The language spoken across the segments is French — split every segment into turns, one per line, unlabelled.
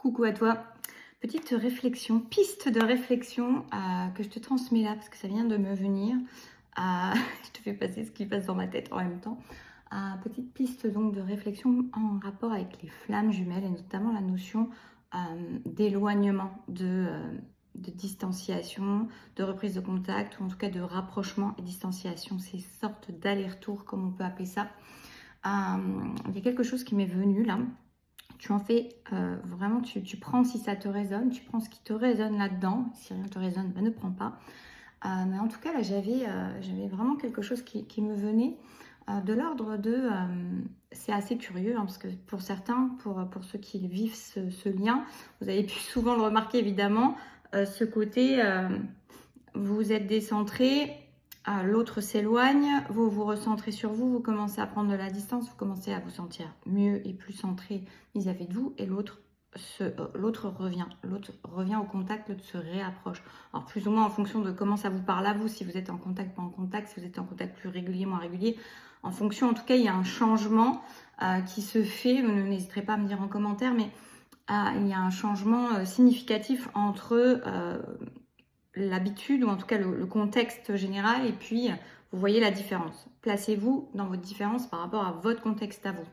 Coucou à toi. Petite réflexion, piste de réflexion que je te transmets là parce que ça vient de me venir. Je te fais passer ce qui passe dans ma tête en même temps. Petite piste donc de réflexion en rapport avec les flammes jumelles et notamment la notion d'éloignement, de distanciation, de reprise de contact ou en tout cas de rapprochement et distanciation, ces sortes d'allers-retours comme on peut appeler ça. Il y a quelque chose qui m'est venu là. Tu en fais vraiment, tu prends si ça te résonne, tu prends ce qui te résonne là-dedans. Si rien te résonne, ne prends pas. Mais en tout cas, là, j'avais vraiment quelque chose qui me venait de l'ordre de... c'est assez curieux, hein, parce que pour certains, pour ceux qui vivent ce lien, vous avez pu souvent le remarquer évidemment, ce côté, vous êtes décentré, l'autre s'éloigne, vous vous recentrez sur vous, vous commencez à prendre de la distance, vous commencez à vous sentir mieux et plus centré vis-à-vis de vous, et l'autre revient au contact, l'autre se réapproche. Alors plus ou moins en fonction de comment ça vous parle à vous, si vous êtes en contact, pas en contact, si vous êtes en contact plus régulier, moins régulier. En fonction, en tout cas, il y a un changement qui se fait, n'hésiterez pas à me dire en commentaire, mais il y a un changement significatif entre... l'habitude ou en tout cas le contexte général et puis vous voyez la différence. Placez-vous dans votre différence par rapport à votre contexte à vous.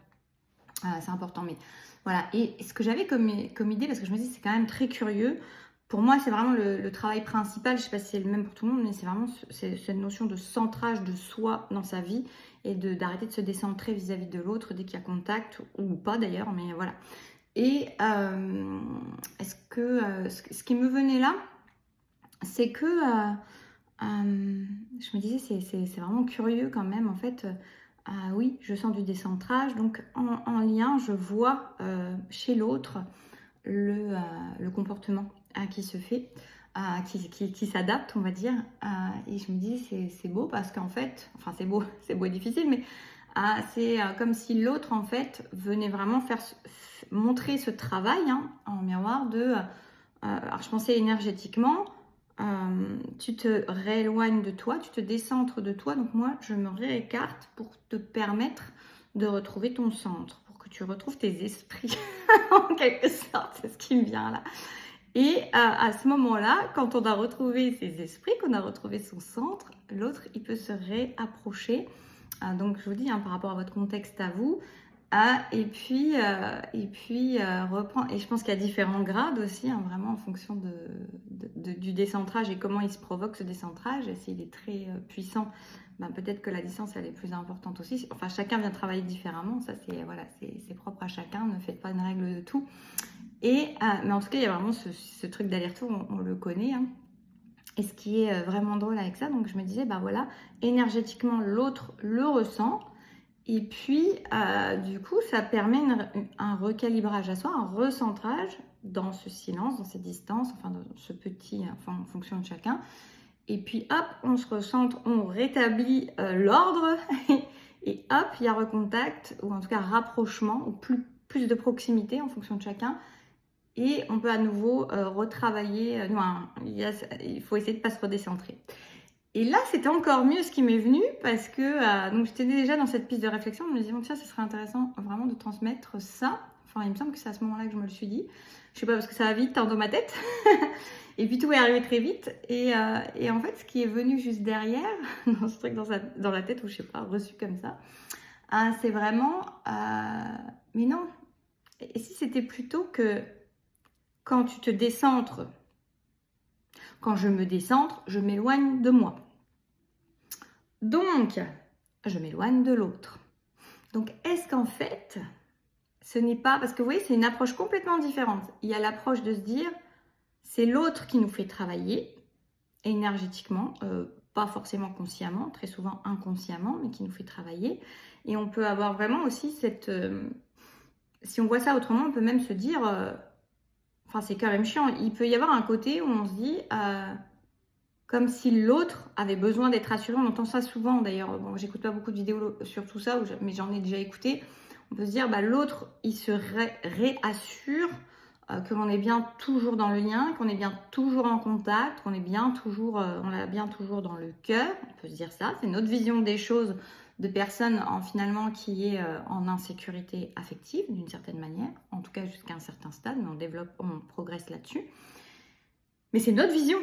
C'est important, mais voilà. Et ce que j'avais comme idée, parce que je me dis c'est quand même très curieux, pour moi c'est vraiment le travail principal, je ne sais pas si c'est le même pour tout le monde, mais c'est vraiment cette notion de centrage de soi dans sa vie et d'arrêter de se décentrer vis-à-vis de l'autre dès qu'il y a contact, ou pas d'ailleurs, mais voilà. Et ce qui me venait là, c'est que je me disais, c'est vraiment curieux quand même, en fait. Oui, je sens du décentrage, donc en lien, je vois chez l'autre le comportement qui se fait, qui s'adapte, on va dire. Et je me dis, c'est beau parce qu'en fait, enfin c'est beau et difficile, mais c'est comme si l'autre, en fait, venait vraiment montrer ce travail en miroir de... alors je pensais énergétiquement, tu te rééloignes de toi, tu te décentres de toi, donc moi je me réécarte pour te permettre de retrouver ton centre, pour que tu retrouves tes esprits en quelque sorte, c'est ce qui me vient là. Et à ce moment-là, quand on a retrouvé ses esprits, qu'on a retrouvé son centre, l'autre il peut se réapprocher. Donc je vous dis, par rapport à votre contexte à vous, et puis reprendre. Et je pense qu'il y a différents grades aussi, vraiment en fonction du décentrage et comment il se provoque ce décentrage. Et s'il est très puissant, peut-être que la distance elle est plus importante aussi. Enfin, chacun vient travailler différemment. Ça, c'est propre à chacun. Ne faites pas une règle de tout. Mais en tout cas, il y a vraiment ce truc d'aller-retour, on le connaît. Et ce qui est vraiment drôle avec ça, donc je me disais, voilà, énergétiquement, l'autre le ressent. Et puis, du coup, ça permet un recalibrage à soi, un recentrage dans ce silence, dans cette distance, enfin, dans ce petit, en fonction de chacun. Et puis, hop, on se recentre, on rétablit l'ordre, et hop, il y a recontact, ou en tout cas rapprochement, ou plus de proximité en fonction de chacun. Et on peut à nouveau retravailler. Il faut essayer de ne pas se redécentrer. Et là, c'était encore mieux ce qui m'est venu parce que donc j'étais déjà dans cette piste de réflexion. Je me disais, tiens, ce serait intéressant vraiment de transmettre ça. Enfin, il me semble que c'est à ce moment-là que je me le suis dit. Je sais pas, parce que ça va vite dans ma tête. Et puis tout est arrivé très vite. Et en fait, ce qui est venu juste derrière, dans ce truc dans la tête, ou je sais pas, reçu comme ça, c'est vraiment... mais non. Et si c'était plutôt que quand tu te décentres, quand je me décentre, je m'éloigne de moi. Donc, je m'éloigne de l'autre. Donc, est-ce qu'en fait, ce n'est pas... Parce que vous voyez, c'est une approche complètement différente. Il y a l'approche de se dire, c'est l'autre qui nous fait travailler, énergétiquement, pas forcément consciemment, très souvent inconsciemment, mais qui nous fait travailler. Et on peut avoir vraiment aussi cette... si on voit ça autrement, on peut même se dire... Enfin, c'est quand même chiant. Il peut y avoir un côté où on se dit, comme si l'autre avait besoin d'être rassuré. On entend ça souvent d'ailleurs. Bon, j'écoute pas beaucoup de vidéos sur tout ça, mais j'en ai déjà écouté. On peut se dire, l'autre, il se réassure que l'on est bien toujours dans le lien, qu'on est bien toujours en contact, qu'on est bien toujours, on l'a bien toujours dans le cœur. On peut se dire ça. C'est notre vision des choses de personne finalement qui est en insécurité affective d'une certaine manière, en tout cas jusqu'à un certain stade, mais on progresse là-dessus. Mais c'est notre vision.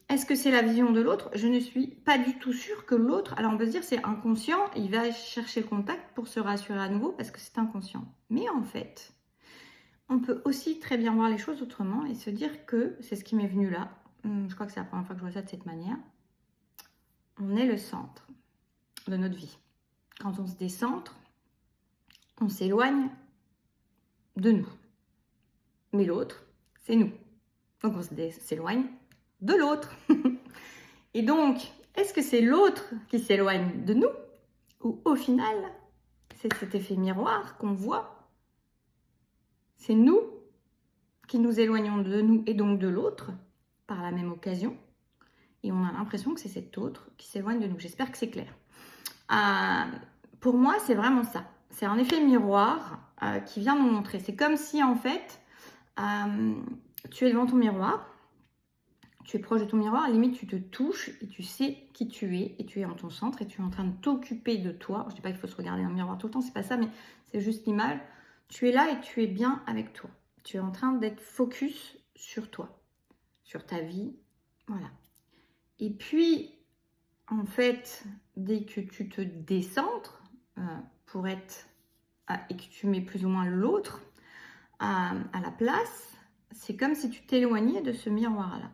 Est-ce que c'est la vision de l'autre? Je ne suis pas du tout sûre que l'autre, alors on peut se dire c'est inconscient, il va chercher le contact pour se rassurer à nouveau parce que c'est inconscient. Mais en fait, on peut aussi très bien voir les choses autrement et se dire que, c'est ce qui m'est venu là, je crois que c'est la première fois que je vois ça de cette manière, on est le centre de notre vie. Quand on se décentre, on s'éloigne de nous. Mais l'autre, c'est nous. Donc on s'éloigne de l'autre. Et donc, est-ce que c'est l'autre qui s'éloigne de nous? Ou au final, c'est cet effet miroir qu'on voit? C'est nous qui nous éloignons de nous et donc de l'autre par la même occasion. Et on a l'impression que c'est cet autre qui s'éloigne de nous. J'espère que c'est clair. Pour moi, c'est vraiment ça. C'est un effet miroir qui vient nous montrer. C'est comme si, en fait, tu es devant ton miroir, tu es proche de ton miroir, à la limite, tu te touches et tu sais qui tu es et tu es en ton centre et tu es en train de t'occuper de toi. Je ne dis pas qu'il faut se regarder dans le miroir tout le temps, c'est pas ça, mais c'est juste l'image. Tu es là et tu es bien avec toi. Tu es en train d'être focus sur toi, sur ta vie, voilà. Et puis, en fait, dès que tu te décentres pour être et que tu mets plus ou moins l'autre à la place, c'est comme si tu t'éloignais de ce miroir-là.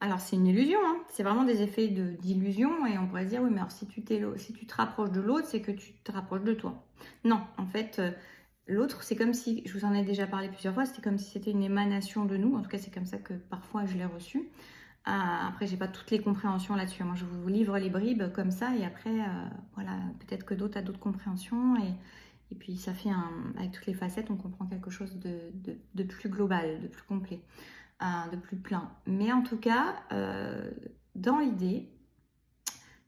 Alors, c'est une illusion, hein. C'est vraiment des effets d'illusion et on pourrait se dire, oui, mais alors si tu te rapproches de l'autre, c'est que tu te rapproches de toi. Non, en fait, l'autre, c'est comme si, je vous en ai déjà parlé plusieurs fois, c'est comme si c'était une émanation de nous. En tout cas, c'est comme ça que parfois je l'ai reçu. Après, j'ai pas toutes les compréhensions là-dessus. Moi, je vous livre les bribes comme ça et après, voilà, peut-être que d'autres a d'autres compréhensions et puis ça fait avec toutes les facettes, on comprend quelque chose de plus global, de plus complet, de plus plein. Mais en tout cas, dans l'idée,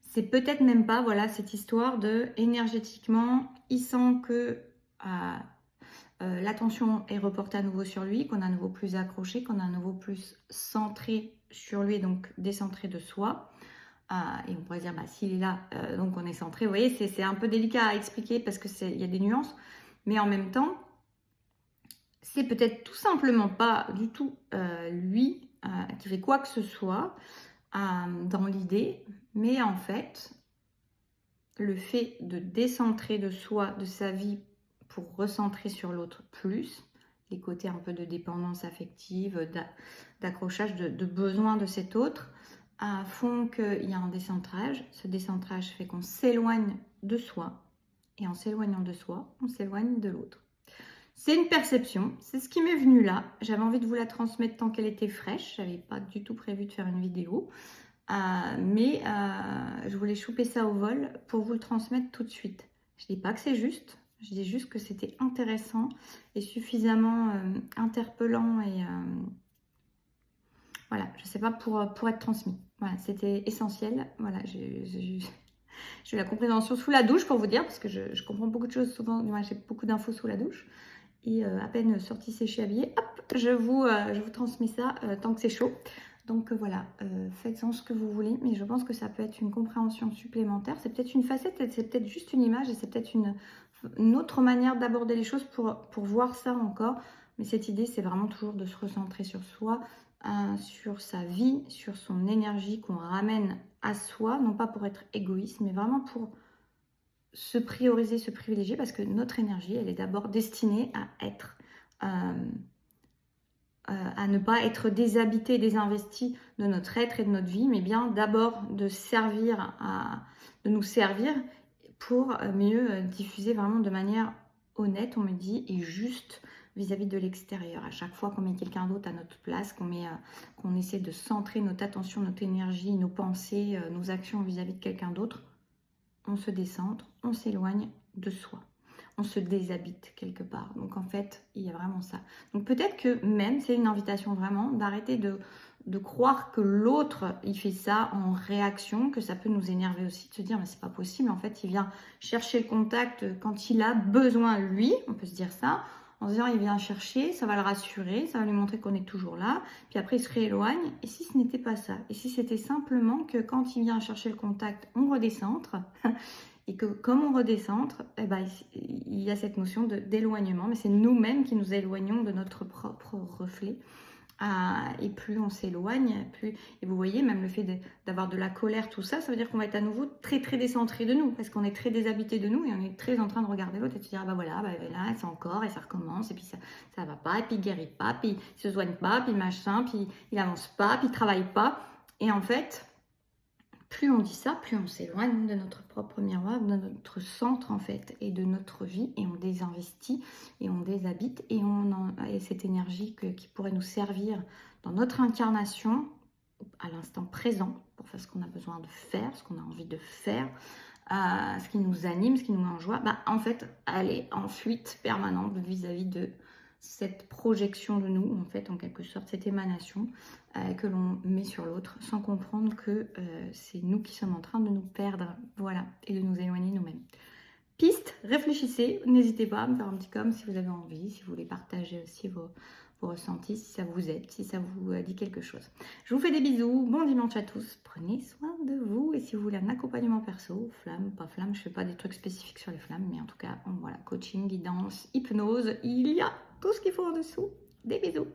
c'est peut-être même pas, voilà, cette histoire de énergétiquement, il sent que l'attention est reportée à nouveau sur lui, qu'on est à nouveau plus accroché, qu'on est à nouveau plus centré sur lui, donc décentré de soi. Et on pourrait dire, bah, s'il est là, donc on est centré. Vous voyez, c'est un peu délicat à expliquer parce qu'il y a des nuances. Mais en même temps, c'est peut-être tout simplement pas du tout lui qui fait quoi que ce soit dans l'idée. Mais en fait, le fait de décentrer de soi, de sa vie, pour recentrer sur l'autre plus, les côtés un peu de dépendance affective, d'accrochage, de besoin de cet autre, font qu'il y a un décentrage. Ce décentrage fait qu'on s'éloigne de soi. Et en s'éloignant de soi, on s'éloigne de l'autre. C'est une perception, c'est ce qui m'est venu là. J'avais envie de vous la transmettre tant qu'elle était fraîche. Je n'avais pas du tout prévu de faire une vidéo. Mais je voulais choper ça au vol pour vous le transmettre tout de suite. Je ne dis pas que c'est juste. Je dis juste que c'était intéressant et suffisamment interpellant et voilà, je sais pas, pour être transmis. Voilà, c'était essentiel. Voilà, j'ai la compréhension sous la douche pour vous dire, parce que je comprends beaucoup de choses souvent. Moi, j'ai beaucoup d'infos sous la douche. Et à peine sortie, séchée, habillée, hop, je vous transmets ça tant que c'est chaud. Donc voilà, faites-en ce que vous voulez, mais je pense que ça peut être une compréhension supplémentaire. C'est peut-être une facette, c'est peut-être juste une image et c'est peut-être une autre manière d'aborder les choses pour voir ça encore. Mais cette idée, c'est vraiment toujours de se recentrer sur soi, sur sa vie, sur son énergie qu'on ramène à soi, non pas pour être égoïste, mais vraiment pour se prioriser, se privilégier, parce que notre énergie, elle est d'abord destinée à être... à ne pas être déshabité, désinvesti de notre être et de notre vie, mais bien d'abord de nous servir pour mieux diffuser vraiment de manière honnête, on me dit, et juste vis-à-vis de l'extérieur. À chaque fois qu'on met quelqu'un d'autre à notre place, qu'on essaie de centrer notre attention, notre énergie, nos pensées, nos actions vis-à-vis de quelqu'un d'autre, on se décentre, on s'éloigne de soi. On se déshabite quelque part. Donc en fait, il y a vraiment ça. Donc peut-être que même, c'est une invitation vraiment d'arrêter de croire que l'autre, il fait ça en réaction, que ça peut nous énerver aussi, de se dire, mais c'est pas possible, en fait, il vient chercher le contact quand il a besoin, lui, on peut se dire ça, en se disant, il vient chercher, ça va le rassurer, ça va lui montrer qu'on est toujours là, puis après il se rééloigne, et si ce n'était pas ça, et si c'était simplement que quand il vient chercher le contact, on redescentre, et que comme on redentre, eh ben, il y a cette notion d'éloignement, mais c'est nous-mêmes qui nous éloignons de notre propre reflet. Et plus on s'éloigne, plus... Et vous voyez, même le fait d'avoir de la colère, tout ça, ça veut dire qu'on va être à nouveau très très décentré de nous, parce qu'on est très déshabité de nous, et on est très en train de regarder l'autre et de se dire, ah bah voilà, bah là, c'est encore, et ça recommence, et puis ça va pas, et puis il guérit pas, puis il se soigne pas, puis machin, puis il avance pas, puis il travaille pas. Et en fait, plus on dit ça, plus on s'éloigne de notre propre miroir, de notre centre en fait, et de notre vie, et on désinvestit, et on déshabite, et et cette énergie qui pourrait nous servir dans notre incarnation, à l'instant présent, pour faire ce qu'on a besoin de faire, ce qu'on a envie de faire, ce qui nous anime, ce qui nous met en joie, bah, en fait, elle est en fuite permanente vis-à-vis de cette projection de nous, en fait, en quelque sorte, cette émanation que l'on met sur l'autre, sans comprendre que c'est nous qui sommes en train de nous perdre, voilà, et de nous éloigner nous-mêmes. Piste, réfléchissez, n'hésitez pas à me faire un petit com si vous avez envie, si vous voulez partager aussi vos ressentis, si ça vous aide, si ça vous dit quelque chose. Je vous fais des bisous, bon dimanche à tous, prenez soin de vous, et si vous voulez un accompagnement perso, flamme, pas flamme, je fais pas des trucs spécifiques sur les flammes, mais en tout cas, voilà, coaching, guidance, hypnose, il y a tout ce qu'il faut en dessous. Des bisous.